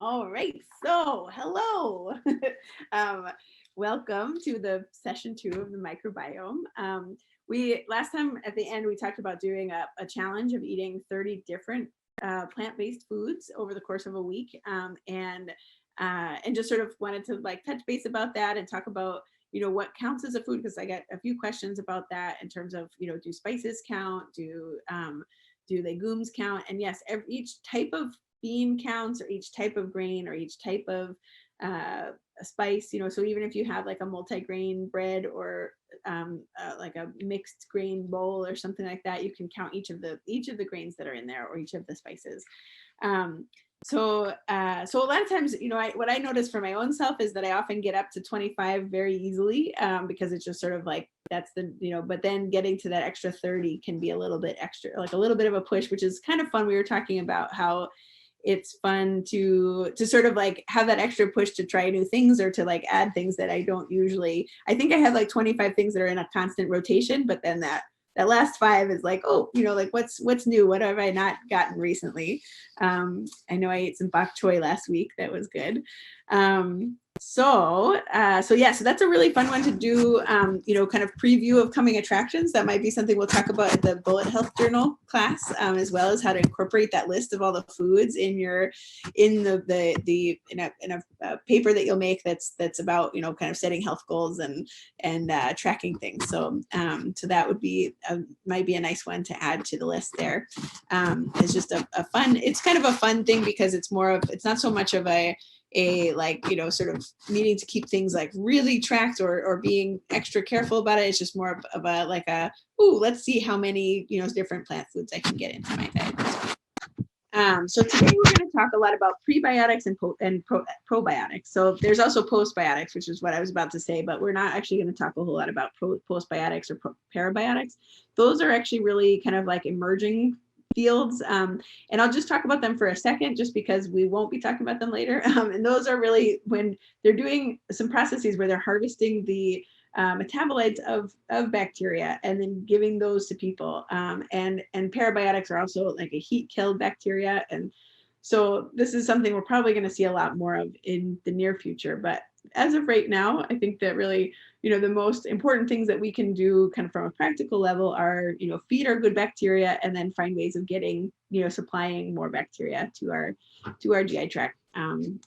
All right, so hello. um, Welcome to the session 2 of the microbiome. We last time at the end we talked about doing a challenge of eating 30 different plant-based foods over the course of a week, and just sort of wanted to like touch base about that and talk about what counts as a food, because I got a few questions about that in terms of do spices count, do legumes count, and yes, each type of bean counts, or each type of grain, or each type of a spice, so even if you have like a multi-grain bread, or like a mixed grain bowl or something like that, you can count each of the grains that are in there, or each of the spices. um, so a lot of times, what I notice for my own self is that I often get up to 25 very easily, because it's just sort of like, that's the, but then getting to that extra 30 can be a little bit extra, like a little bit of a push, which is kind of fun. We were talking about how it's fun to sort of like have that extra push to try new things, or to like add things that I don't usually. I think I have like 25 things that are in a constant rotation, but then that last 5 is like, oh, like what's new? What have I not gotten recently? I know I ate some bok choy last week. That was good. So that's a really fun one to do, kind of preview of coming attractions. That might be something we'll talk about at the Bullet Health Journal class, as well as how to incorporate that list of all the foods in a paper that you'll make that's about, kind of setting health goals and tracking things. So that would be might be a nice one to add to the list there. It's just a fun, it's kind of a fun thing, because it's not so much of a like, sort of needing to keep things like really tracked, or being extra careful about it. It's just more of a like a, ooh, let's see how many, different plant foods I can get into my diet. So today we're going to talk a lot about prebiotics and probiotics. So there's also postbiotics, which is what I was about to say, but we're not actually going to talk a whole lot about postbiotics or prebiotics. Those are actually really kind of like emerging fields, and I'll just talk about them for a second, just because we won't be talking about them later. And those are really when they're doing some processes where they're harvesting the metabolites of bacteria and then giving those to people. And prebiotics are also like a heat-killed bacteria, and so this is something we're probably going to see a lot more of in the near future. But as of right now, I think that really, the most important things that we can do kind of from a practical level are, feed our good bacteria, and then find ways of getting, supplying more bacteria to our GI tract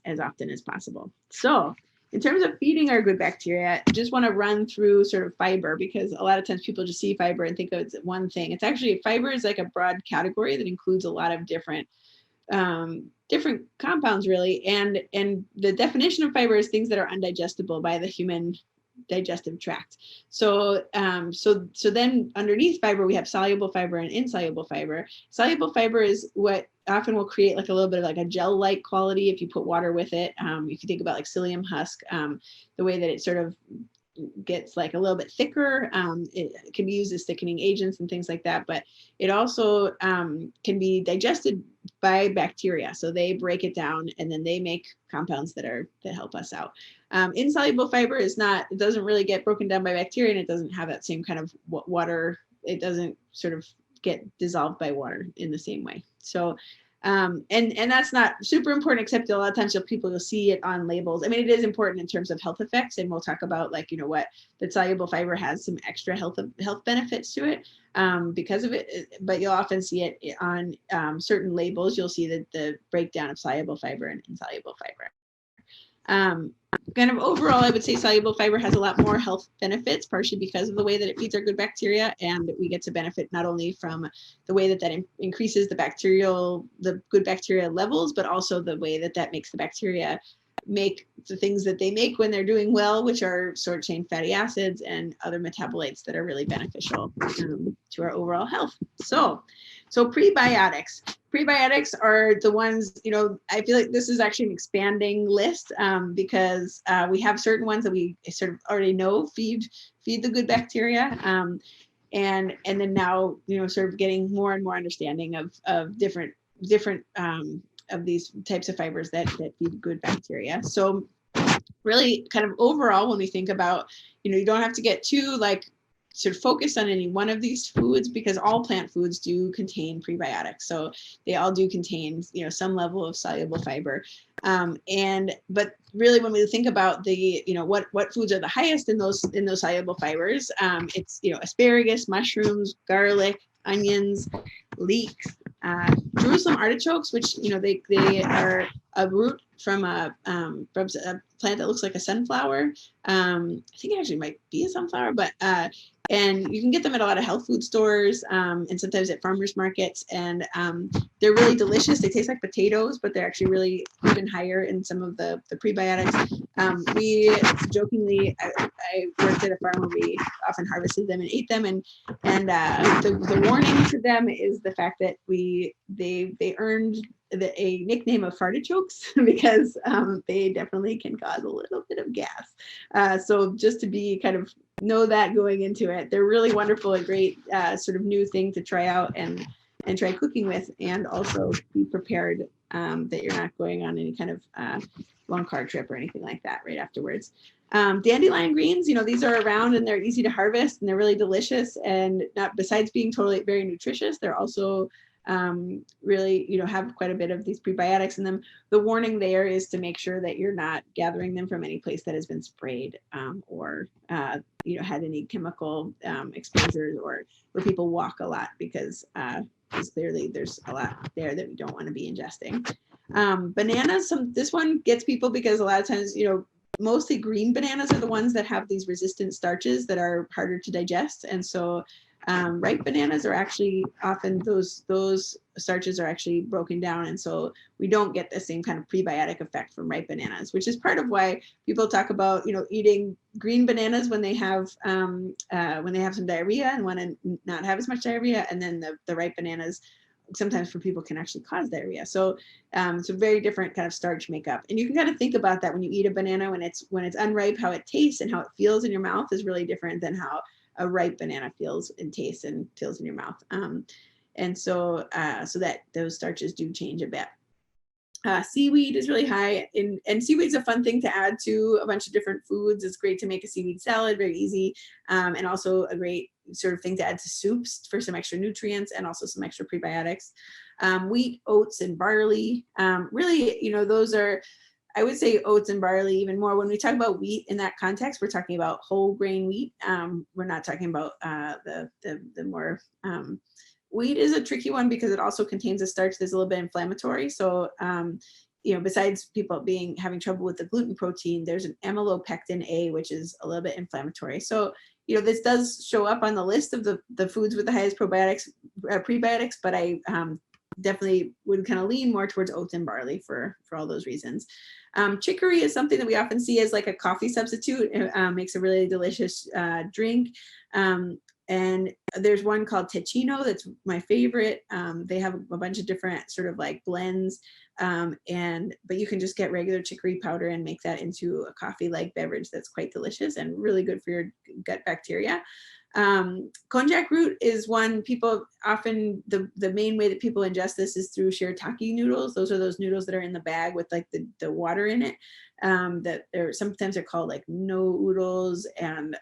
as often as possible. So in terms of feeding our good bacteria, I just want to run through sort of fiber, because a lot of times people just see fiber and think of it as one thing. It's actually, fiber is like a broad category that includes a lot of different compounds, really, and the definition of fiber is things that are undigestible by the human digestive tract. So then underneath fiber we have soluble fiber and insoluble fiber. Soluble fiber is what often will create like a little bit of like a gel-like quality if you put water with it. If you think about like psyllium husk, the way that it sort of gets like a little bit thicker. It can be used as thickening agents and things like that, but it also can be digested by bacteria. So they break it down and then they make compounds that help us out. Insoluble fiber is not, it doesn't really get broken down by bacteria, and it doesn't have that same kind of water. It doesn't sort of get dissolved by water in the same way. So and that's not super important, except a lot of times you'll see it on labels. I mean, it is important in terms of health effects, and we'll talk about like, what that soluble fiber has some extra health benefits to it because of it, but you'll often see it on certain labels. You'll see the breakdown of soluble fiber and insoluble fiber. Kind of overall, I would say soluble fiber has a lot more health benefits, partially because of the way that it feeds our good bacteria, and we get to benefit not only from the way that increases the good bacteria levels, but also the way that makes the bacteria make the things that they make when they're doing well, which are short chain fatty acids and other metabolites that are really beneficial to our overall health. So prebiotics. Prebiotics are the ones, I feel like this is actually an expanding list because we have certain ones that we sort of already know feed the good bacteria. And then now, sort of getting more and more understanding of different of these types of fibers that feed good bacteria. So really kind of overall, when we think about, you don't have to get too like sort of focused on any one of these foods because all plant foods do contain prebiotics. So they all do contain, you know, some level of soluble fiber. But really when we think about the, you know, what foods are the highest in those soluble fibers, it's, you know, asparagus, mushrooms, garlic, onions, leeks, Jerusalem artichokes, which, you know, they are a root from a plant that looks like a sunflower. I think it actually might be a sunflower, but and you can get them at a lot of health food stores, and sometimes at farmers markets, and they're really delicious. They taste like potatoes, but they're actually really even higher in some of the prebiotics. We jokingly, I worked at a farm where we often harvested them and ate them, and the warning to them is the fact that they earned a nickname of fartichokes because they definitely can cause a little bit of gas. So just to be kind of know that going into it, they're really wonderful, a great sort of new thing to try out and try cooking with, and also be prepared that you're not going on any kind of long car trip or anything like that right afterwards. Dandelion greens, you know, these are around and they're easy to harvest and they're really delicious, and not besides being totally very nutritious, they're also really, you know, have quite a bit of these prebiotics in them. The warning there is to make sure that you're not gathering them from any place that has been sprayed or you know, had any chemical exposures, or where people walk a lot, because clearly there's a lot there that we don't want to be ingesting. Bananas, this one gets people because a lot of times, you know, mostly green bananas are the ones that have these resistant starches that are harder to digest, and so ripe bananas are actually often those starches are actually broken down, and so we don't get the same kind of prebiotic effect from ripe bananas, which is part of why people talk about, you know, eating green bananas when they have some diarrhea and want to not have as much diarrhea, and then the ripe bananas sometimes for people can actually cause diarrhea. So it's a very different kind of starch makeup, and you can kind of think about that when you eat a banana, when it's unripe, how it tastes and how it feels in your mouth is really different than how a ripe banana feels and tastes and feels in your mouth. And so that those starches do change a bit. Seaweed is really high, and seaweed's a fun thing to add to a bunch of different foods. It's great to make a seaweed salad, very easy, and also a great sort of thing to add to soups for some extra nutrients and also some extra prebiotics. Wheat, oats, and barley. Really, you know, those are, I would say oats and barley even more. When we talk about wheat in that context, we're talking about whole grain wheat. We're not talking about the more, wheat is a tricky one because it also contains a starch that's a little bit inflammatory. So, you know, besides people having trouble with the gluten protein, there's an amylopectin A, which is a little bit inflammatory. So, you know, this does show up on the list of the foods with the highest prebiotics, but I definitely would kind of lean more towards oats and barley for all those reasons. Chicory is something that we often see as like a coffee substitute. It makes a really delicious drink. And there's one called Techino that's my favorite. They have a bunch of different sort of like blends, but you can just get regular chicory powder and make that into a coffee-like beverage that's quite delicious and really good for your gut bacteria. Konjac root is one people often, the main way that people ingest this is through shirataki noodles. Those are those noodles that are in the bag with like the water in it, that sometimes they're called like no oodles, and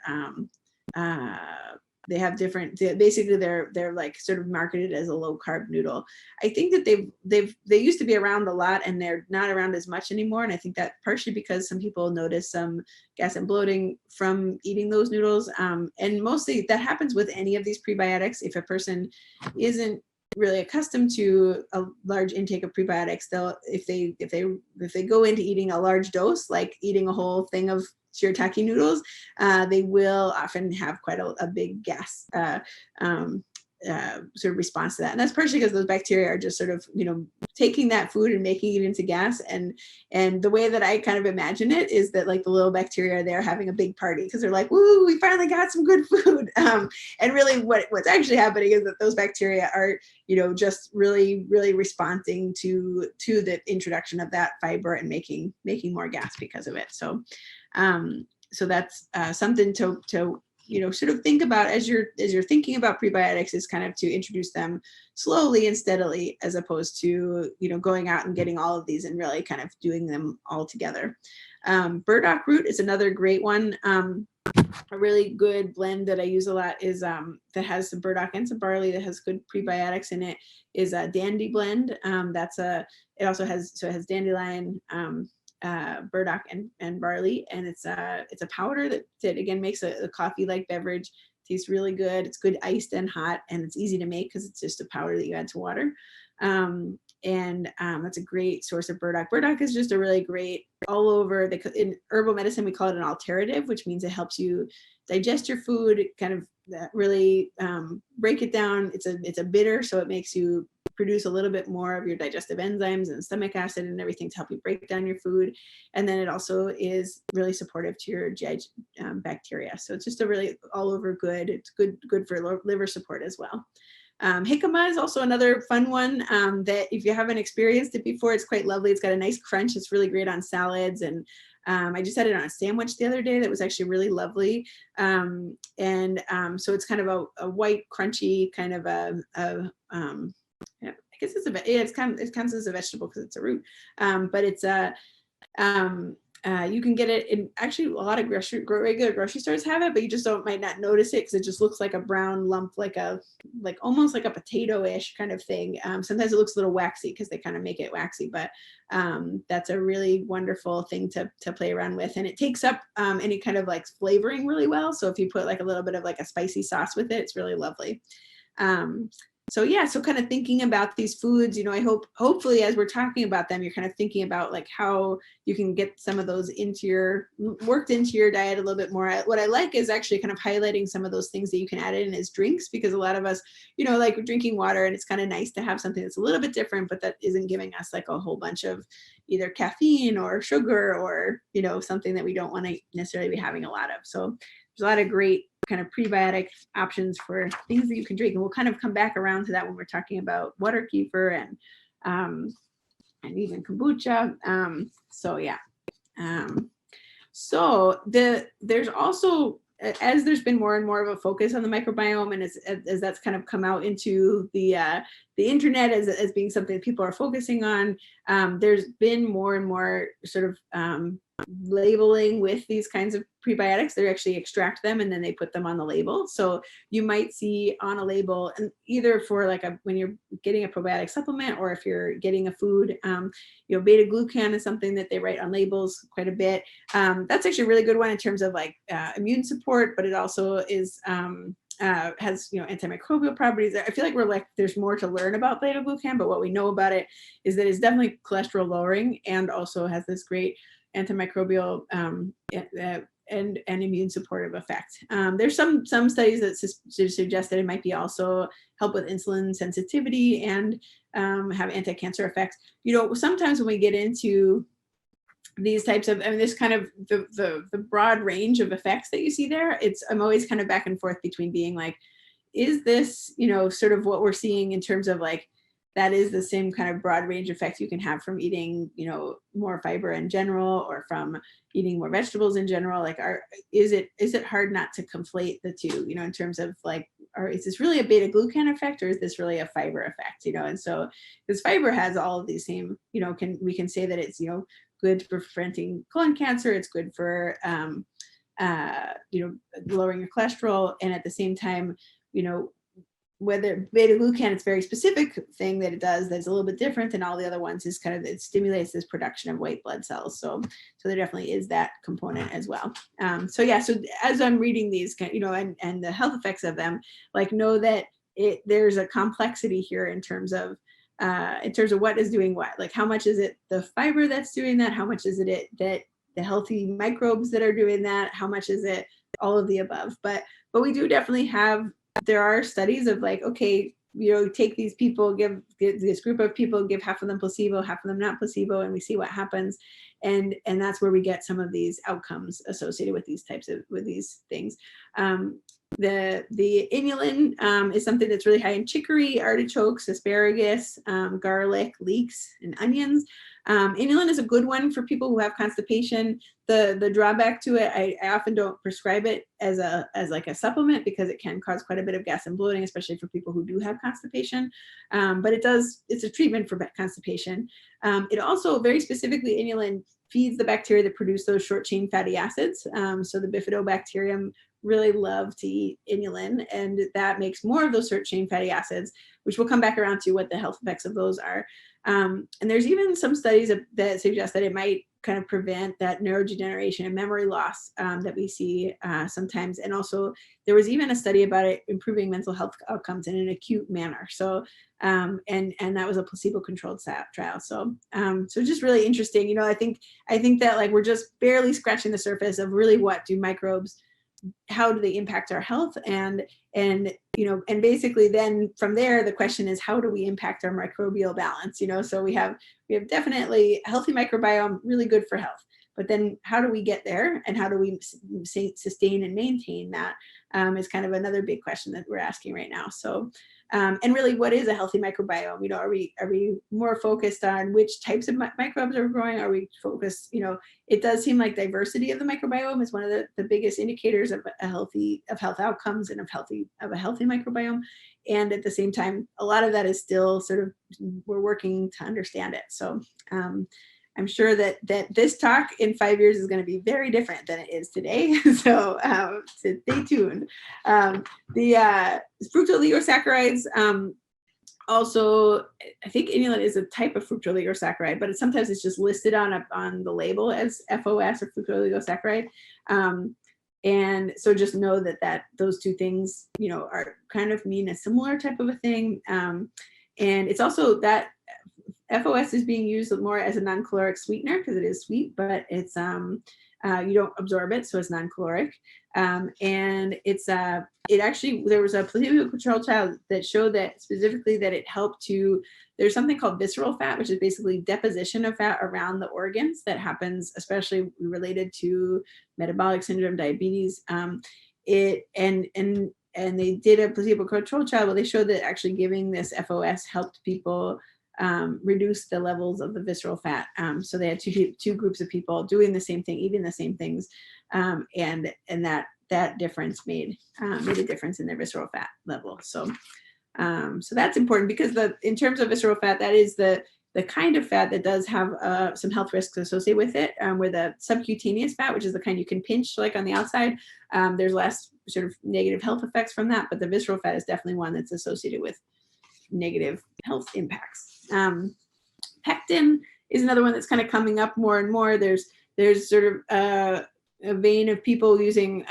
they have different, basically they're like sort of marketed as a low carb noodle. I think that they used to be around a lot and they're not around as much anymore. And I think that partially because some people notice some gas and bloating from eating those noodles. And mostly that happens with any of these prebiotics. If a person isn't really accustomed to a large intake of prebiotics, if they go into eating a large dose, like eating a whole thing of shirataki noodles, they will often have quite a big gas sort of response to that. And that's partially because those bacteria are just sort of, you know, taking that food and making it into gas. And the way that I kind of imagine it is that like the little bacteria are there having a big party because they're like, woo, we finally got some good food. And really what's actually happening is that those bacteria are, you know, just really, really responding to the introduction of that fiber and making more gas because of it. So that's something to you know, sort of think about as you're thinking about prebiotics, is kind of to introduce them slowly and steadily, as opposed to, you know, going out and getting all of these and really kind of doing them all together. Burdock root is another great one. a really good blend that I use a lot is that has some burdock and some barley that has good prebiotics in it is a dandy blend. It also has, so it has dandelion, burdock and barley, and it's a powder that again makes a coffee-like beverage. Tastes really good. It's good iced and hot, and it's easy to make because it's just a powder that you add to water. That's a great source of burdock. Burdock is just a really great all over. In herbal medicine, we call it an alterative, which means it helps you digest your food, kind of really break it down. It's a bitter, so it makes you produce a little bit more of your digestive enzymes and stomach acid and everything to help you break down your food. And then it also is really supportive to your GI bacteria. So it's just a really all over good. It's good for liver support as well. Jicama is also another fun one that if you haven't experienced it before, it's quite lovely. It's got a nice crunch. It's really great on salads. And I just had it on a sandwich the other day that was actually really lovely. So it's kind of a white, crunchy kind of I guess it counts as a vegetable because it's a root. But it's you can get it in actually a lot of regular grocery stores have it, but you just might not notice it because it just looks like a brown lump, like almost like a potato-ish kind of thing. Sometimes it looks a little waxy because they kind of make it waxy, but that's a really wonderful thing to play around with, and it takes up any kind of like flavoring really well. So if you put like a little bit of like a spicy sauce with it, it's really lovely. So yeah, so kind of thinking about these foods, you know, hopefully as we're talking about them, you're kind of thinking about like how you can get some of those worked into your diet a little bit more. What I like is actually kind of highlighting some of those things that you can add in as drinks, because a lot of us, you know, like drinking water, and it's kind of nice to have something that's a little bit different, but that isn't giving us like a whole bunch of either caffeine or sugar or, you know, something that we don't want to necessarily be having a lot of. So there's a lot of great kind of prebiotic options for things that you can drink. And we'll kind of come back around to that when we're talking about water kefir and even kombucha. So yeah. There's also, as there's been more and more of a focus on the microbiome, and as that's kind of come out into the internet as being something that people are focusing on, there's been more and more sort of labeling with these kinds of prebiotics. They actually extract them and then they put them on the label. So you might see on a label, and either for like when you're getting a probiotic supplement or if you're getting a food, you know, beta glucan is something that they write on labels quite a bit. That's actually a really good one in terms of like immune support, but it also is has, you know, antimicrobial properties. I feel like there's more to learn about beta glucan, but what we know about it is that it's definitely cholesterol lowering and also has this great antimicrobial and immune supportive effect. There's some studies that suggest that it might be also help with insulin sensitivity and have anti-cancer effects. You know, sometimes when we get into these types of, I mean, this kind of the broad range of effects that you see there, I'm always kind of back and forth between being like, is this, you know, sort of what we're seeing in terms of like, that is the same kind of broad range effects you can have from eating, you know, more fiber in general or from eating more vegetables in general. Like, is it hard not to conflate the two, you know, in terms of like, or is this really a beta glucan effect or is this really a fiber effect, you know? And so this fiber has all of these same, you know, we can say that it's, you know, good for preventing colon cancer. It's good for, you know, lowering your cholesterol. And at the same time, you know, whether beta glucan, it's a very specific thing that it does that's a little bit different than all the other ones, is kind of, it stimulates this production of white blood cells. So there definitely is that component as well. So yeah, so as I'm reading these, you know, and the health effects of them, like know that there's a complexity here in terms of what is doing what, like how much is it the fiber that's doing that? How much is it that the healthy microbes that are doing that? How much is it all of the above? But we do definitely have, there are studies of like, okay, you know, take these people, give this group of people, give half of them placebo, half of them not placebo, and we see what happens. And that's where we get some of these outcomes associated with these things. The inulin is something that's really high in chicory, artichokes, asparagus, garlic, leeks, and onions. Inulin is a good one for people who have constipation. The drawback to it, I often don't prescribe it as like a supplement because it can cause quite a bit of gas and bloating, especially for people who do have constipation. But it's a treatment for constipation. It also, very specifically, inulin feeds the bacteria that produce those short chain fatty acids. So the bifidobacterium really love to eat inulin, and that makes more of those short chain fatty acids, which we'll come back around to what the health effects of those are. And there's even some studies that suggest that it might kind of prevent that neurodegeneration and memory loss that we see sometimes. And also there was even a study about it improving mental health outcomes in an acute manner. So, and that was a placebo-controlled trial. So, so just really interesting. You know, I think that like we're just barely scratching the surface of really what do microbes, how do they impact our health, and you know, and basically then from there the question is, how do we impact our microbial balance? You know, so we have definitely a healthy microbiome, really good for health, but then how do we get there, and how do we sustain and maintain that is kind of another big question that we're asking right now. So and really, what is a healthy microbiome? You know, are we more focused on which types of microbes are growing? Are we focused, you know, it does seem like diversity of the microbiome is one of the biggest indicators of health outcomes and of a healthy microbiome. And at the same time, a lot of that is still sort of, we're working to understand it. So I'm sure that this talk in 5 years is going to be very different than it is today. So stay tuned. The fructooligosaccharides, also, I think inulin is a type of fructooligosaccharide, but sometimes it's just listed on the label as FOS or fructooligosaccharide. And so just know that those two things, you know, are kind of mean a similar type of a thing. And it's also that FOS is being used more as a non-caloric sweetener because it is sweet, but it's you don't absorb it, so it's non-caloric. And it's it actually, there was a placebo-controlled trial that showed that specifically that it helped to, there's something called visceral fat, which is basically deposition of fat around the organs that happens, especially related to metabolic syndrome, diabetes. And they did a placebo-controlled trial where they showed that actually giving this FOS helped people reduce the levels of the visceral fat. So they had two groups of people doing the same thing, eating the same things, and that difference made a difference in their visceral fat level. So so that's important because in terms of visceral fat, that is the kind of fat that does have some health risks associated with it, where the subcutaneous fat, which is the kind you can pinch like on the outside, there's less sort of negative health effects from that, but the visceral fat is definitely one that's associated with negative health impacts. Pectin is another one that's kind of coming up more and more. There's sort of a vein of people using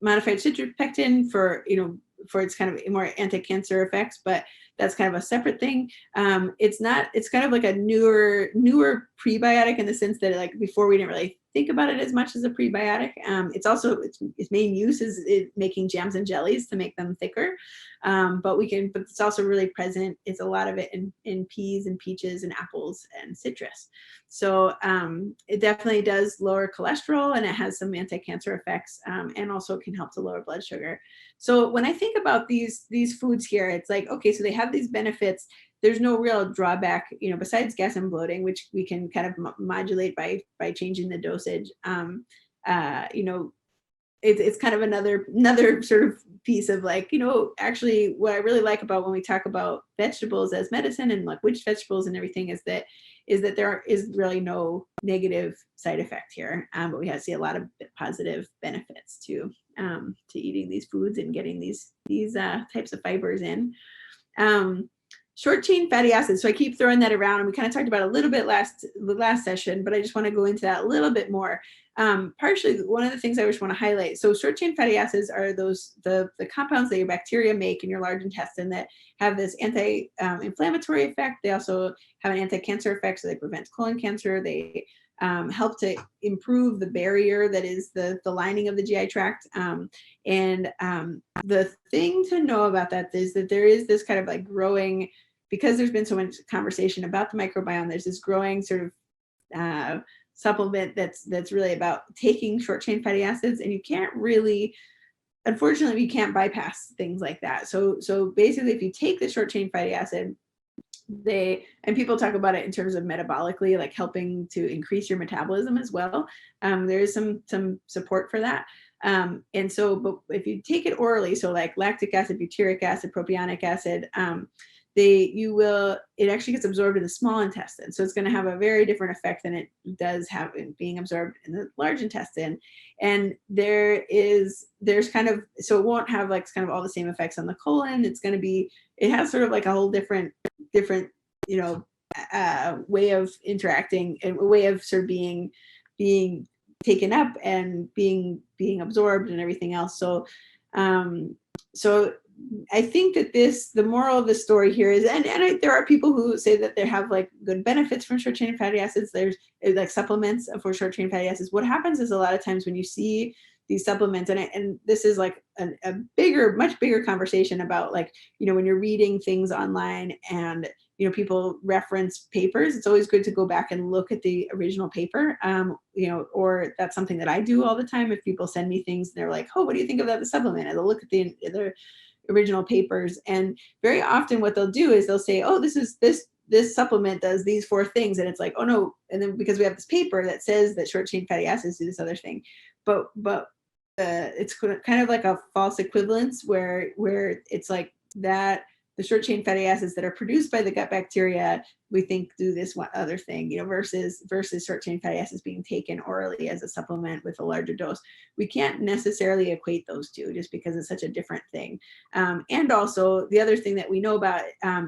modified citric pectin for, you know, for its kind of more anti-cancer effects, but that's kind of a separate thing. It's kind of like a newer prebiotic in the sense that like before we didn't really think about it as much as a prebiotic. It's also, its main use is making jams and jellies to make them thicker. But it's also really present. It's a lot of it in peas and peaches and apples and citrus. So it definitely does lower cholesterol, and it has some anti-cancer effects, and also can help to lower blood sugar. So when I think about these foods here, it's like, okay, so they have these benefits. There's no real drawback, you know, besides gas and bloating, which we can kind of modulate by changing the dosage. You know, it's kind of another sort of piece of like, you know, actually what I really like about when we talk about vegetables as medicine and like which vegetables and everything is that there is really no negative side effect here, but we have to see a lot of positive benefits to eating these foods and getting these types of fibers in. Short chain fatty acids. So I keep throwing that around, and we kind of talked about a little bit the last session, but I just want to go into that a little bit more. Partially, one of the things I just want to highlight. So short chain fatty acids are the compounds that your bacteria make in your large intestine that have this anti-inflammatory effect. They also have an anti-cancer effect, so they prevent colon cancer. They help to improve the barrier that is the lining of the GI tract. And the thing to know about that is that there is this kind of like growing, because there's been so much conversation about the microbiome, there's this growing sort of supplement that's really about taking short chain fatty acids, and you can't really, unfortunately, we can't bypass things like that. So basically, if you take the short chain fatty acid, and people talk about it in terms of metabolically, like helping to increase your metabolism as well. There is some support for that. And so, but if you take it orally, so like lactic acid, butyric acid, propionic acid, it actually gets absorbed in the small intestine. So it's going to have a very different effect than it does have in being absorbed in the large intestine. And there's kind of, so it won't have like kind of all the same effects on the colon. It has sort of like a whole different, you know, way of interacting and a way of sort of being taken up and being absorbed and everything else. So, so I think that the moral of the story here is, and there are people who say that they have like good benefits from short chain fatty acids. There's like supplements for short chain fatty acids. What happens is a lot of times when you see these supplements, and this is like a much bigger conversation about like, you know, when you're reading things online and, you know, people reference papers, it's always good to go back and look at the original paper, you know, or that's something that I do all the time. If people send me things, they're like, oh, what do you think about the supplement? And they'll look at the original papers. And very often what they'll do is they'll say, oh, this supplement does these 4 things. And it's like, oh no. And then because we have this paper that says that short chain fatty acids do this other thing, but it's kind of like a false equivalence where it's like that the short chain fatty acids that are produced by the gut bacteria, we think do this one other thing, you know, versus short chain fatty acids being taken orally as a supplement with a larger dose. We can't necessarily equate those two just because it's such a different thing. And also the other thing that we know about,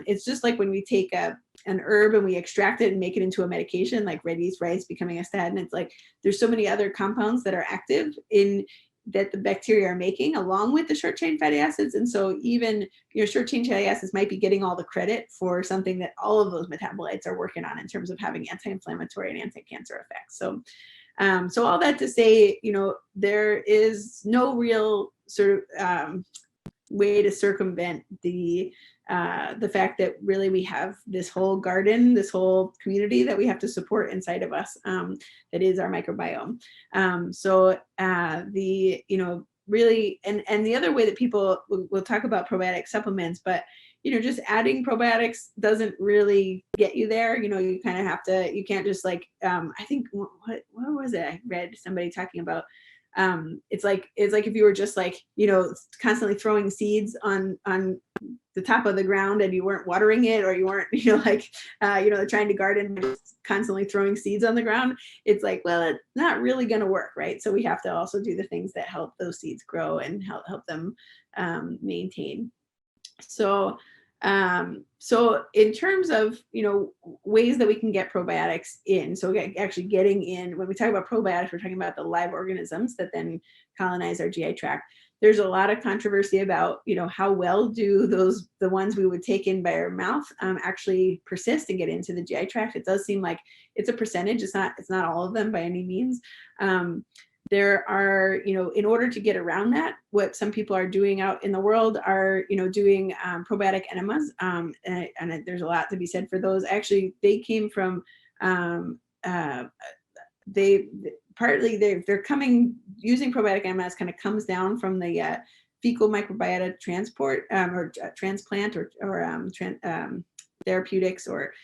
it's just like when we take an herb and we extract it and make it into a medication, like red yeast rice becoming a statin. It's like there's so many other compounds that are active in that the bacteria are making along with the short chain fatty acids. And so even your short chain fatty acids might be getting all the credit for something that all of those metabolites are working on in terms of having anti-inflammatory and anti-cancer effects. So, so all that to say, you know, there is no real sort of way to circumvent the fact that really we have this whole garden, this whole community that we have to support inside of us, that is our microbiome. So you know, really, and the other way that people will talk about probiotic supplements, but, you know, just adding probiotics doesn't really get you there. You know, you kind of have to, you can't just like, I think, what was it? I read somebody talking about, it's like if you were just like, you know, constantly throwing seeds on the top of the ground and you weren't watering it, or you weren't, you know, like, you know, trying to garden, just constantly throwing seeds on the ground. It's like, well, it's not really going to work, right? So we have to also do the things that help those seeds grow and help them maintain. So, so in terms of, you know, ways that we can get probiotics in, so actually getting in, when we talk about probiotics, we're talking about the live organisms that then colonize our GI tract. There's a lot of controversy about, you know, how well do the ones we would take in by our mouth actually persist and get into the GI tract. It does seem like it's a percentage. It's not all of them by any means. There are, you know, in order to get around that, what some people are doing out in the world are, you know, doing probiotic enemas, and there's a lot to be said for those. Actually, they came from, they're coming, using probiotic enemas kind of comes down from the fecal microbiota transport or transplant or therapeutics, or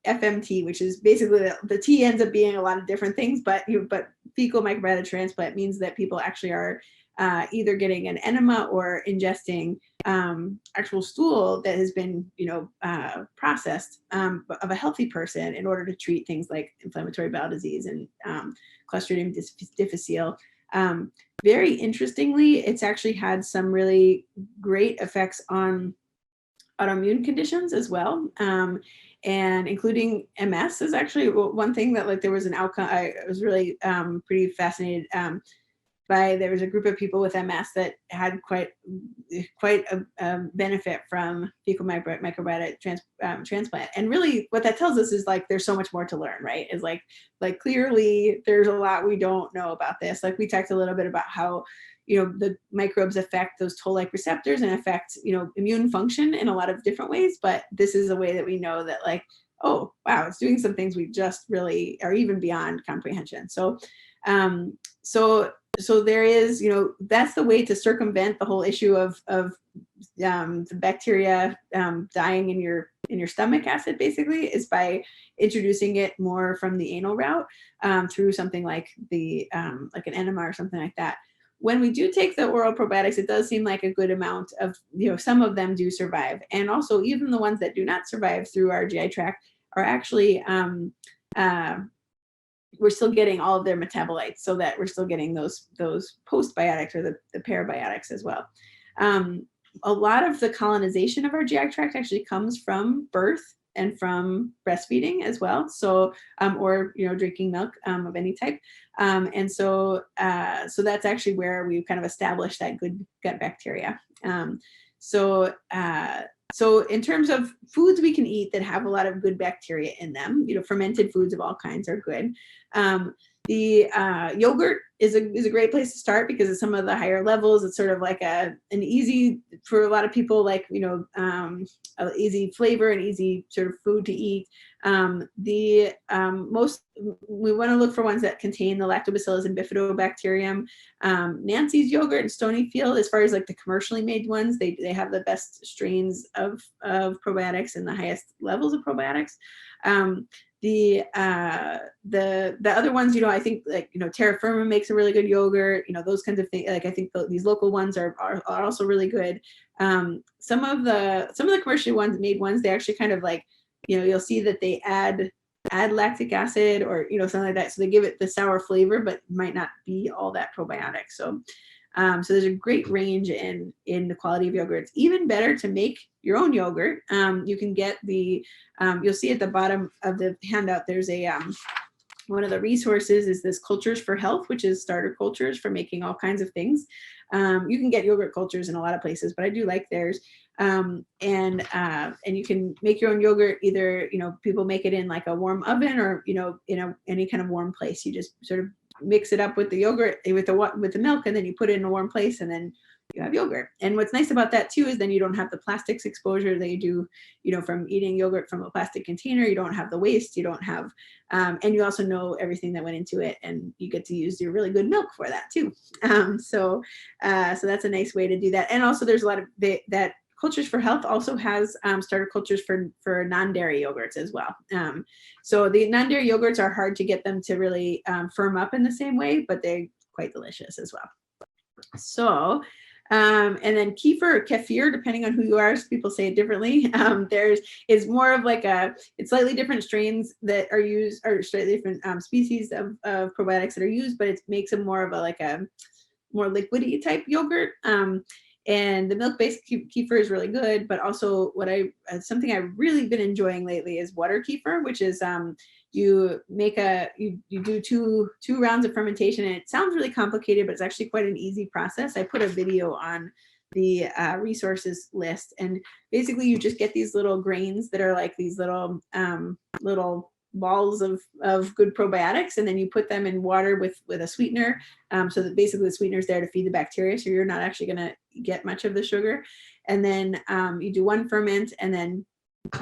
FMT, which is basically the T ends up being a lot of different things, but fecal microbiota transplant means that people actually are either getting an enema or ingesting actual stool that has been, you know, processed of a healthy person in order to treat things like inflammatory bowel disease and Clostridium difficile. Very interestingly, it's actually had some really great effects on autoimmune conditions as well. And including MS is actually one thing that, like, there was an outcome. I was really pretty fascinated by. There was a group of people with MS that had quite a benefit from fecal microbiota transplant. And really, what that tells us is like there's so much more to learn, right? Is like clearly there's a lot we don't know about this. Like we talked a little bit about how, you know, the microbes affect those toll-like receptors and affect, you know, immune function in a lot of different ways. But this is a way that we know that, like, oh, wow, it's doing some things we just really are even beyond comprehension. So, so there is, you know, that's the way to circumvent the whole issue of the bacteria dying in your stomach acid, basically, is by introducing it more from the anal route through something like like an enema or something like that. when we do take the oral probiotics, it does seem like a good amount of, some of them do survive. And also even the ones that do not survive through our GI tract are actually, we're still getting all of their metabolites, so that we're still getting those postbiotics or the prebiotics as well. A lot of the colonization of our GI tract actually comes from birth and from breastfeeding as well. So, or, drinking milk of any type. And so that's actually where we kind of established that good gut bacteria. So in terms of foods we can eat that have a lot of good bacteria in them, fermented foods of all kinds are good. The yogurt is a great place to start because of some of the higher levels. It's sort of like an easy, for a lot of people, like, easy flavor and easy sort of food to eat. We want to look for ones that contain the lactobacillus and bifidobacterium. Nancy's yogurt and Stonyfield, as far as like the commercially made ones, they have the best strains of probiotics and the highest levels of probiotics. The other ones, I think, like, Terra Firma makes a really good yogurt, those kinds of things. Like, I think these local ones are also really good. Some of the commercially made ones, they actually kind of like, you'll see that they add lactic acid or, something like that. So they give it the sour flavor, but might not be all that probiotic. So there's a great range in the quality of yogurt. It's even better to make your own yogurt. You can get you'll see at the bottom of the handout, there's one of the resources is this Cultures for Health, which is starter cultures for making all kinds of things. You can get yogurt cultures in a lot of places, but I do like theirs. And you can make your own yogurt. Either, people make it in like a warm oven or, in any kind of warm place. You just sort of mix it up with the yogurt, with the milk, and then you put it in a warm place, and then you have yogurt. And what's nice about that too is then you don't have the plastics exposure that you do, from eating yogurt from a plastic container. You don't have the waste. You don't have, and you also know everything that went into it, and you get to use your really good milk for that too. So that's a nice way to do that. And also, there's a lot of that. Cultures for Health also has starter cultures for non-dairy yogurts as well. So the non-dairy yogurts are hard to get them to really firm up in the same way, but they're quite delicious as well. So, and then kefir or kefir, depending on who you are, people say it differently. Is more of like it's slightly different strains that are used, or slightly different species of probiotics that are used, but it makes them more of a more liquidy type yogurt. And the milk-based kefir is really good, but also something I've really been enjoying lately is water kefir, which is you do two rounds of fermentation, and it sounds really complicated, but it's actually quite an easy process. I put a video on the resources list, and basically you just get these little grains that are like these little balls of good probiotics, and then you put them in water with a sweetener, so that basically the sweetener is there to feed the bacteria, so you're not actually going to get much of the sugar. And then you do one ferment, and then,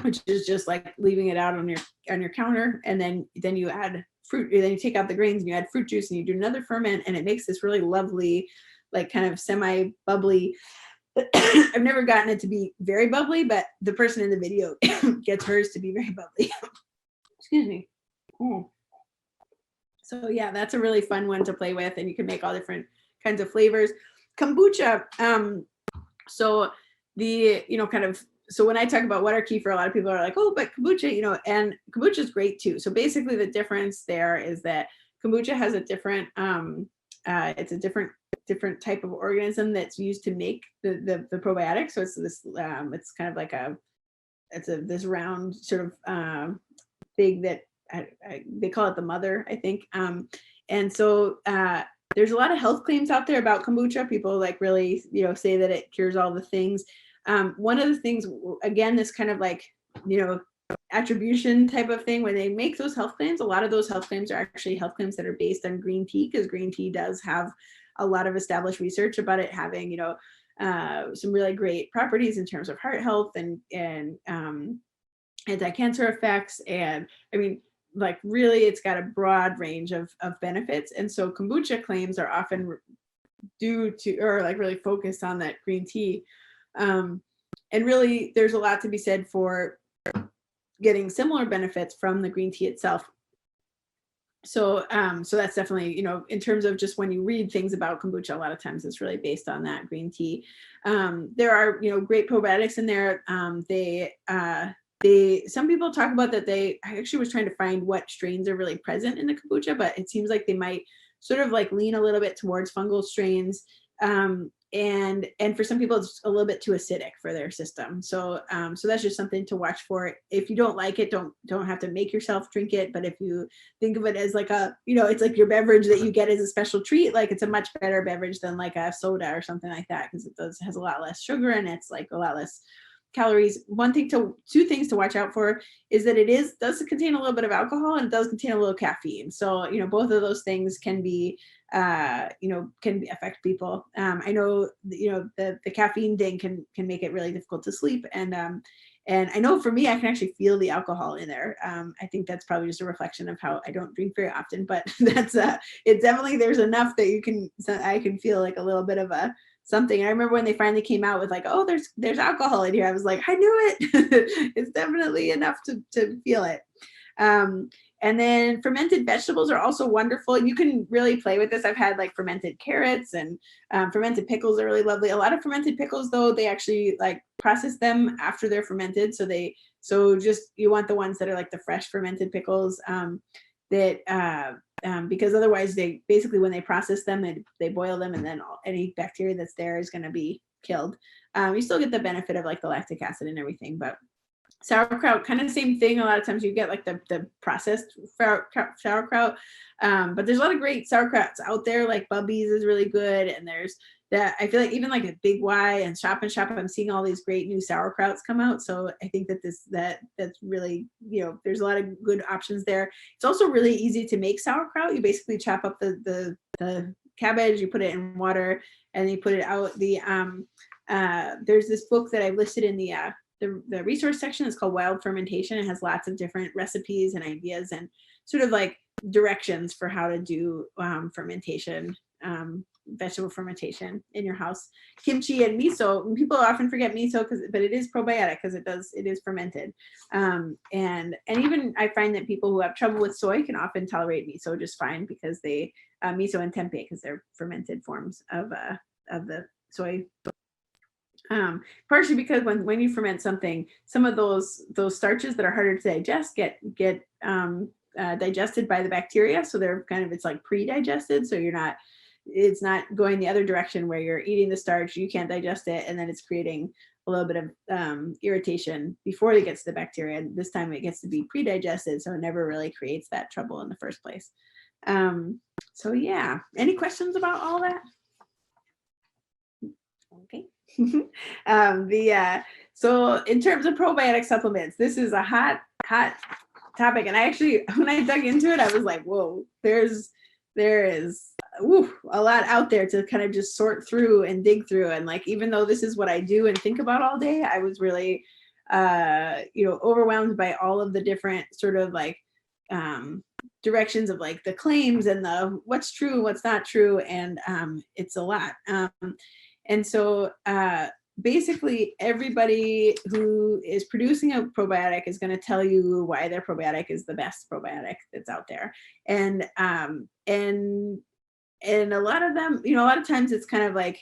which is just like leaving it out on your counter, and then you add fruit, then you take out the grains and you add fruit juice, and you do another ferment, and it makes this really lovely, like kind of semi-bubbly. I've never gotten it to be very bubbly, but the person in the video gets hers to be very bubbly. Excuse me. So yeah, that's a really fun one to play with, and you can make all different kinds of flavors. Kombucha. So when I talk about water kefir, a lot of people are like, oh, but kombucha, and kombucha is great too. So basically the difference there is that kombucha has a different, it's a different type of organism that's used to make the probiotic. So it's this, it's kind of like this round sort of thing that they call it the mother, I think. And so there's a lot of health claims out there about kombucha. People like really, say that it cures all the things. One of the things, again, this kind of like, attribution type of thing, when they make those health claims, a lot of those health claims are actually health claims that are based on green tea, because green tea does have a lot of established research about it having, some really great properties in terms of heart health and anti-cancer effects. And I mean, like really, it's got a broad range of benefits. And so kombucha claims are often due to, or like really focused on that green tea. And really, there's a lot to be said for getting similar benefits from the green tea itself. So that's definitely, you know, in terms of just when you read things about kombucha, a lot of times it's really based on that green tea. There are, you know, great probiotics in there. Some people talk about that I actually was trying to find what strains are really present in the kombucha, but it seems like they might sort of like lean a little bit towards fungal strains. And for some people it's a little bit too acidic for their system. So so that's just something to watch for. If you don't like it, don't have to make yourself drink it. But if you think of it as like a, you know, it's like your beverage that you get as a special treat, like it's a much better beverage than like a soda or something like that, because it has a lot less sugar and it's like a lot less calories. Two things to watch out for is that does contain a little bit of alcohol, and it does contain a little caffeine. So, you know, both of those things can be, you know, can affect people. I know, you know, the caffeine thing can make it really difficult to sleep. And I know for me, I can actually feel the alcohol in there. I think that's probably just a reflection of how I don't drink very often, but that's it's definitely, there's enough that I can feel like a little bit of a something. And I remember when they finally came out with like, oh, there's alcohol in here. I was like, I knew it. It's definitely enough to feel it. And then fermented vegetables are also wonderful. You can really play with this. I've had like fermented carrots, and fermented pickles are really lovely. A lot of fermented pickles, though, they actually like process them after they're fermented. So just, you want the ones that are like the fresh fermented pickles, because otherwise they basically, when they process them, they boil them, and then any bacteria that's there is going to be killed. You still get the benefit of like the lactic acid and everything, but sauerkraut, kind of the same thing. A lot of times you get like the processed sauerkraut, but there's a lot of great sauerkrauts out there. Like Bubby's is really good, and there's that. I feel like even like at Big Y and Shop and Shop, I'm seeing all these great new sauerkrauts come out. So I think that's really, you know, there's a lot of good options there. It's also really easy to make sauerkraut. You basically chop up the cabbage, you put it in water, and you put it out. There's this book that I listed in the resource section. Is called Wild Fermentation. It has lots of different recipes and ideas and sort of like directions for how to do fermentation, vegetable fermentation in your house. Kimchi and miso. People often forget miso, but it is probiotic because it is fermented. And even I find that people who have trouble with soy can often tolerate miso just fine, because miso and tempeh, because they're fermented forms of the soy. Partially because when you ferment something, some of those starches that are harder to digest get digested by the bacteria. So they're it's like pre-digested. So it's not going the other direction where you're eating the starch, you can't digest it, and then it's creating a little bit of irritation before it gets to the bacteria. And this time it gets to be pre-digested, so it never really creates that trouble in the first place. So yeah, any questions about all that? Okay. So in terms of probiotic supplements, this is a hot topic, and I actually, when I dug into it, I was like, whoa, there is a lot out there to kind of just sort through and dig through. And like, even though this is what I do and think about all day, I was really overwhelmed by all of the different sort of like directions of like the claims and the what's true, what's not true, and it's a lot. And so basically everybody who is producing a probiotic is going to tell you why their probiotic is the best probiotic that's out there. And a lot of them, a lot of times it's kind of like,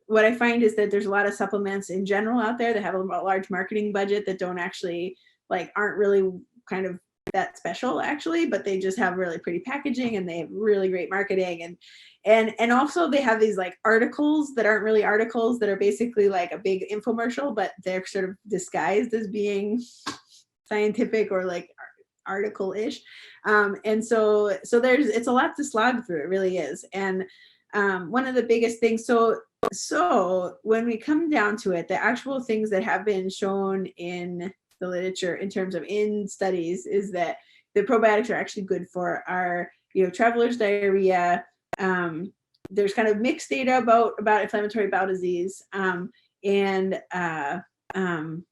what I find is that there's a lot of supplements in general out there that have a large marketing budget that don't actually aren't really kind of that special actually, but they just have really pretty packaging and they have really great marketing, and also they have these like articles that aren't really articles, that are basically like a big infomercial, but they're sort of disguised as being scientific or like article-ish. And so it's a lot to slog through, it really is. And one of the biggest things, so when we come down to it, the actual things that have been shown in the literature in terms of in studies is that the probiotics are actually good for our traveler's diarrhea. There's kind of mixed data about inflammatory bowel disease, and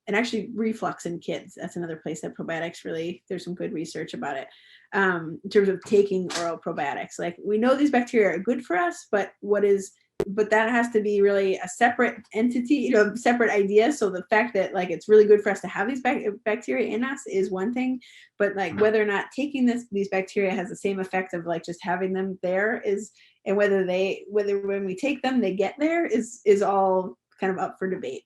actually reflux in kids. That's another place that probiotics really, there's some good research about it, in terms of taking oral probiotics. Like, we know these bacteria are good for us, but what is but that has to be really a separate entity, you know, separate idea. So the fact that like it's really good for us to have these bacteria in us is one thing, but like whether or not taking these bacteria has the same effect of like just having them there is, and whether when we take them they get there is all kind of up for debate.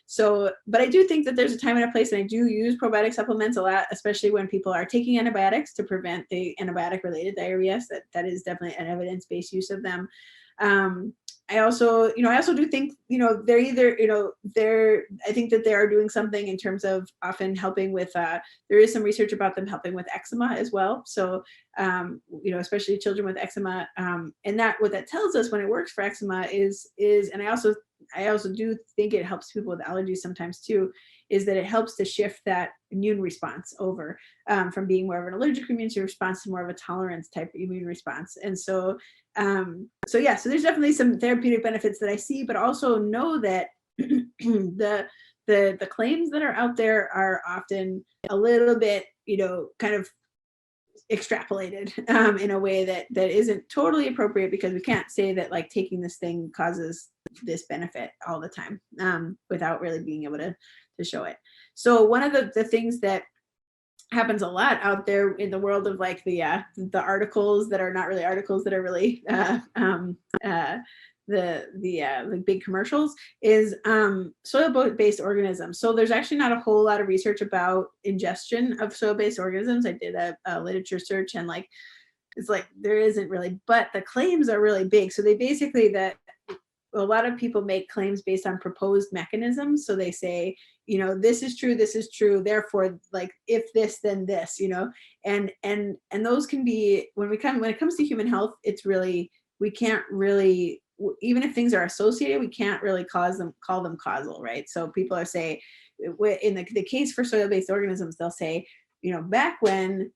So, but I do think that there's a time and a place, and I do use probiotic supplements a lot, especially when people are taking antibiotics to prevent the antibiotic related diarrhea. So that is definitely an evidence-based use of them. I also do think, they're either, I think that they are doing something in terms of often helping with, there is some research about them helping with eczema as well. So, especially children with eczema, and what that tells us when it works for eczema is, and I also do think it helps people with allergies sometimes too, is that it helps to shift that immune response over from being more of an allergic immune response to more of a tolerance type immune response. And so, so there's definitely some therapeutic benefits that I see, but also know that the claims that are out there are often a little bit, kind of extrapolated in a way that isn't totally appropriate, because we can't say that like taking this thing causes this benefit all the time without really being able to show it. So one of the things that happens a lot out there in the world of like the articles that are not really articles, that are really the big commercials, is soil-based organisms. So there's actually not a whole lot of research about ingestion of soil-based organisms. I did a literature search, and like it's like there isn't really, but the claims are really big. So they basically, that a lot of people make claims based on proposed mechanisms. So they say, this is true, therefore, like if this, then this, and those can be, when it comes to human health, it's really, we can't really, even if things are associated, we can't really call them causal, right? So people are saying, in the case for soil-based organisms, they'll say, back when,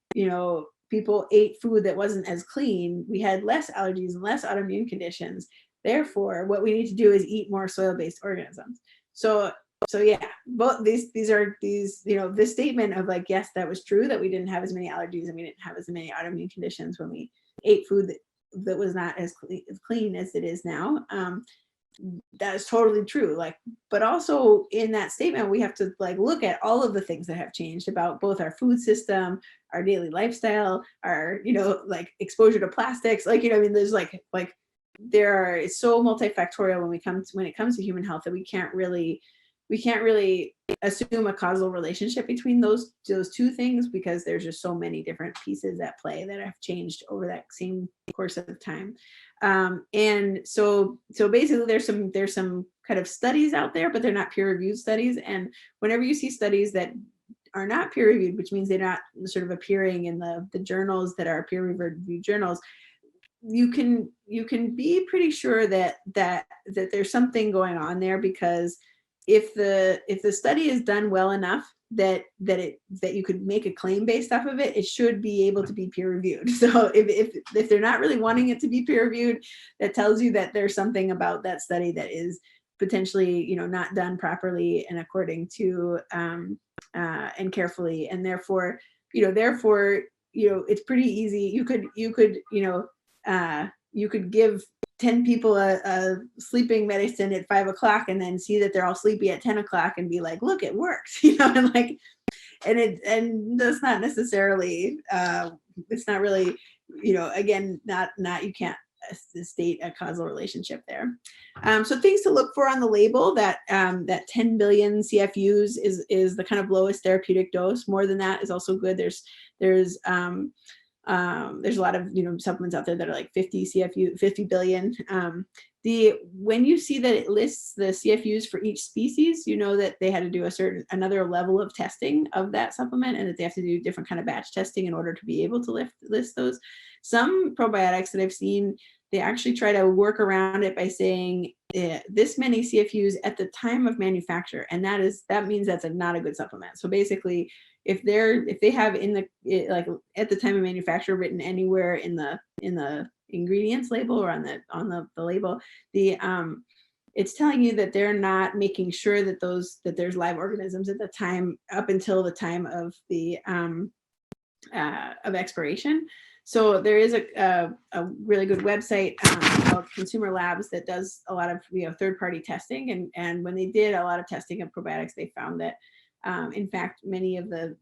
people ate food that wasn't as clean, we had less allergies and less autoimmune conditions. Therefore, what we need to do is eat more soil-based organisms. So yeah, both these, this statement of like, yes, that was true, that we didn't have as many allergies and we didn't have as many autoimmune conditions when we ate food that was not as clean as it is now. That is totally true. Like, but also in that statement, we have to like look at all of the things that have changed about both our food system, our daily lifestyle, our, like exposure to plastics. Like, there's it's so multifactorial when it comes to human health, that we can't really assume a causal relationship between those two things, because there's just so many different pieces at play that have changed over that same course of time. And so basically there's some kind of studies out there, but they're not peer-reviewed studies. And whenever you see studies that are not peer-reviewed, which means they're not sort of appearing in the journals that are peer-reviewed journals, you can be pretty sure that there's something going on there, because if the study is done well enough that you could make a claim based off of it, it should be able to be peer reviewed. So if they're not really wanting it to be peer reviewed, that tells you that there's something about that study that is potentially, not done properly and according to and carefully, and therefore it's pretty easy. You could give 10 people a sleeping medicine at 5 o'clock and then see that they're all sleepy at 10 o'clock and be like, look, it works, and that's not necessarily, it's not really, again, not, you can't state a causal relationship there. So things to look for on the label, that 10 billion CFUs is the kind of lowest therapeutic dose. More than that is also good. There's a lot of supplements out there that are like 50 billion. When you see that it lists the CFUs for each species, that they had to do another level of testing of that supplement, and that they have to do different kind of batch testing in order to be able to list those. Some probiotics that I've seen, they actually try to work around it by saying this many CFUs at the time of manufacture, and that means that's not a good supplement. So basically, if they have like at the time of manufacture written anywhere in the ingredients label or on the label, it's telling you that they're not making sure that there's live organisms at the time, up until the time of the of expiration. So there is a really good website called Consumer Labs that does a lot of third-party testing, and when they did a lot of testing of probiotics, they found that in fact many of the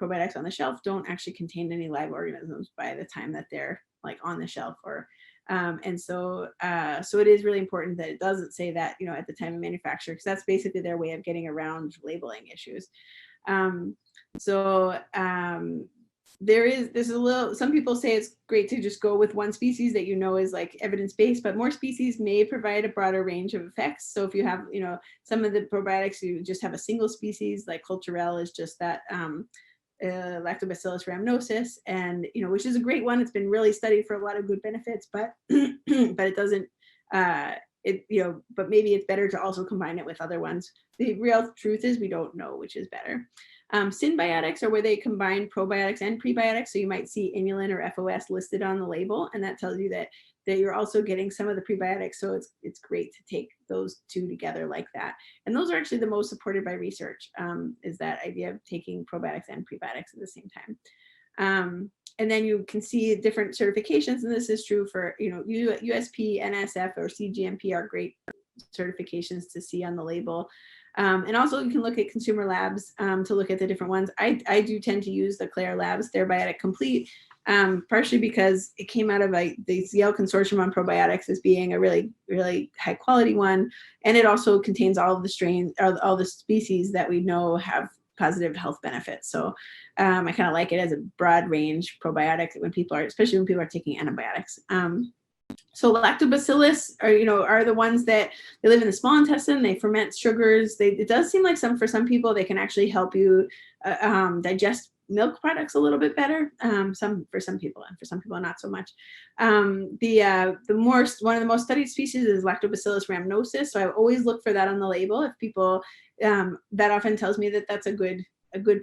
probiotics on the shelf don't actually contain any live organisms by the time that they're like on the shelf, or and so it is really important that it doesn't say that at the time of manufacture, because that's basically their way of getting around labeling issues. This is a little, some people say it's great to just go with one species that is like evidence-based, but more species may provide a broader range of effects. So if you have, some of the probiotics, you just have a single species, like Culturelle is just that Lactobacillus rhamnosus, and which is a great one. It's been really studied for a lot of good benefits, but but it doesn't but maybe it's better to also combine it with other ones. The real truth is we don't know which is better. Synbiotics are where they combine probiotics and prebiotics. So you might see inulin or FOS listed on the label, and that tells you that you're also getting some of the prebiotics. So it's great to take those two together like that. And those are actually the most supported by research, is that idea of taking probiotics and prebiotics at the same time. And then you can see different certifications, and this is true for USP, NSF, or CGMP are great certifications to see on the label. And also you can look at Consumer Labs to look at the different ones. I do tend to use the Claire Labs Therabiotic Complete, partially because it came out of the Yale Consortium on Probiotics as being a really, really high quality one. And it also contains all of the strains, all the species that we know have positive health benefits. So I kind of like it as a broad range probiotic especially when people are taking antibiotics. So lactobacillus are the ones that they live in the small intestine. They ferment sugars. It does seem like for some people, they can actually help you digest milk products a little bit better. For some people, and for some people not so much. One of the most studied species is Lactobacillus rhamnosus. So I always look for that on the label. If people, that often tells me that that's a good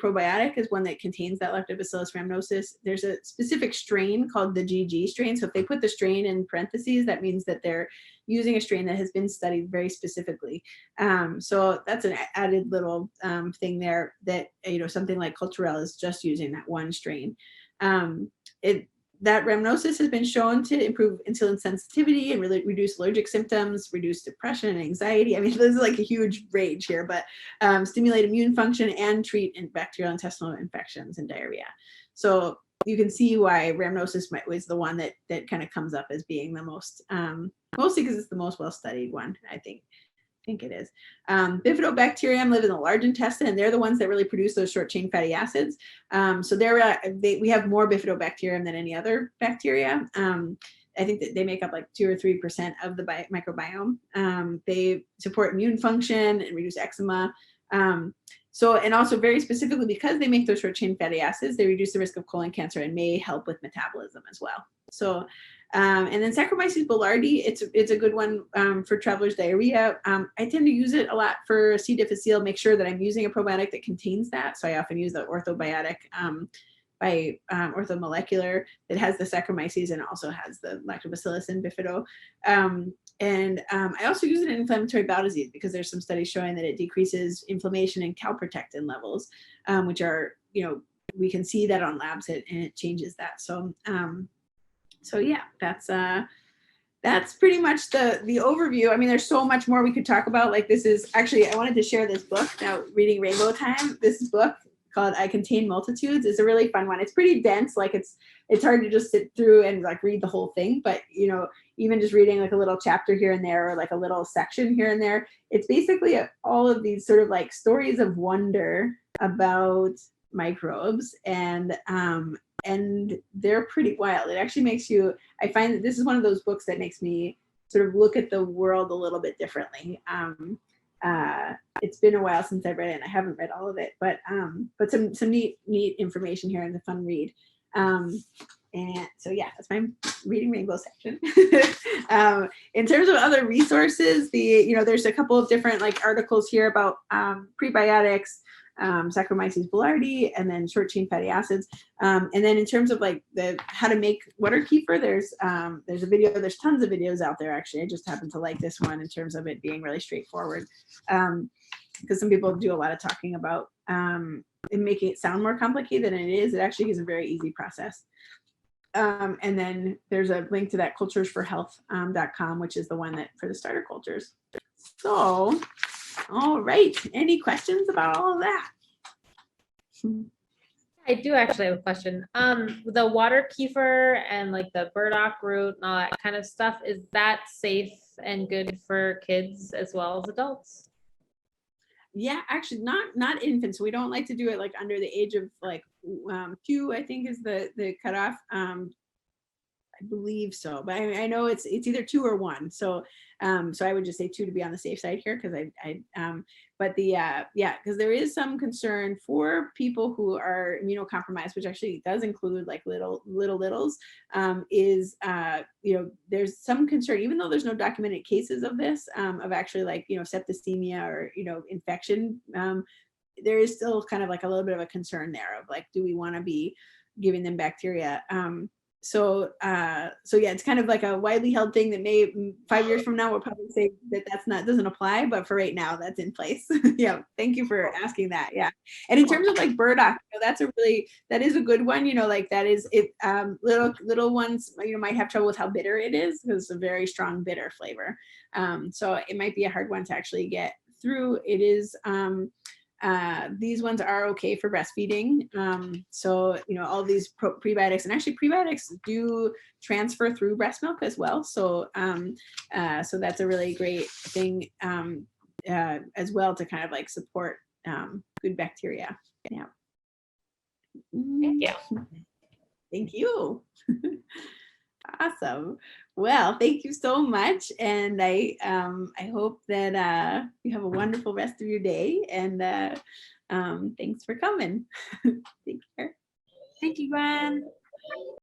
probiotic is one that contains that Lactobacillus rhamnosus. There's a specific strain called the GG strain. So if they put the strain in parentheses, that means that they're using a strain that has been studied very specifically. So that's an added little thing there that, something like Culturelle is just using that one strain. That rhamnosus has been shown to improve insulin sensitivity and really reduce allergic symptoms, reduce depression and anxiety. I mean, this is like a huge range here, but stimulate immune function and treat bacterial intestinal infections and diarrhea. So you can see why rhamnosus was the one that kind of comes up as being the most, mostly because it's the most well-studied one, I think it is. Bifidobacterium live in the large intestine, and they're the ones that really produce those short chain fatty acids. So we have more bifidobacterium than any other bacteria. I think that they make up like 2 or 3% of the microbiome. They support immune function and reduce eczema. And also very specifically, because they make those short chain fatty acids, they reduce the risk of colon cancer and may help with metabolism as well. So, and then Saccharomyces boulardii, it's a good one for traveler's diarrhea. I tend to use it a lot for C. difficile, make sure that I'm using a probiotic that contains that. So I often use the orthobiotic by Orthomolecular that has the Saccharomyces and also has the Lactobacillus and Bifido. I also use it in inflammatory bowel disease because there's some studies showing that it decreases inflammation and calprotectin levels, which are, we can see that on labs and it changes that. So yeah, that's pretty much the overview. I mean, there's so much more we could talk about. Like this is actually, I wanted to share this book now, reading Rainbow Time. This book called I Contain Multitudes is a really fun one. It's pretty dense. Like it's hard to just sit through and like read the whole thing, but even just reading like a little chapter here and there, or like a little section here and there, it's basically all of these sort of like stories of wonder about microbes, and they're pretty wild. It actually makes you, I find that this is one of those books that makes me sort of look at the world a little bit differently. It's been a while since I've read it, and I haven't read all of it, but some neat information here in the fun read. And so yeah, that's my reading rainbow section. In terms of other resources, there's a couple of different like articles here about prebiotics, Saccharomyces boulardii, and then short chain fatty acids. And then in terms of like how to make water kefir, there's a video, there's tons of videos out there actually. I just happen to like this one in terms of it being really straightforward. Because some people do a lot of talking about and making it sound more complicated than it is. It actually is a very easy process. And then there's a link to that culturesforhealth.com, which is the one that for the starter cultures. So, all right. Any questions about all of that? I do actually have a question. The water kefir and like the burdock root and all that kind of stuff, is that safe and good for kids as well as adults? Yeah, actually not infants. We don't like to do it like under the age of like 2, I think is the cutoff. I believe so, but I know it's either 2 or 1. So so I would just say 2 to be on the safe side here, because but the yeah, because there is some concern for people who are immunocompromised, which actually does include like littles, is you know, there's some concern, even though there's no documented cases of this, of actually like septicemia or infection. There is still kind of like a little bit of a concern there of like, do we want to be giving them bacteria? So yeah, it's kind of like a widely held thing that may 5 years from now we'll probably say that doesn't apply, but for right now that's in place. Yeah, thank you for asking that. Yeah, and in terms of like burdock, that is a good one. Like that is it. Little ones might have trouble with how bitter it is, because it's a very strong bitter flavor. So it might be a hard one to actually get through. It is. These ones are okay for breastfeeding. So, all these prebiotics, and actually prebiotics do transfer through breast milk as well. So, so that's a really great thing as well to kind of like support good bacteria. Yeah. Thank you. Thank you. Awesome. Well, thank you so much, and I hope that you have a wonderful rest of your day, and thanks for coming. Take care. Thank you, Gwen.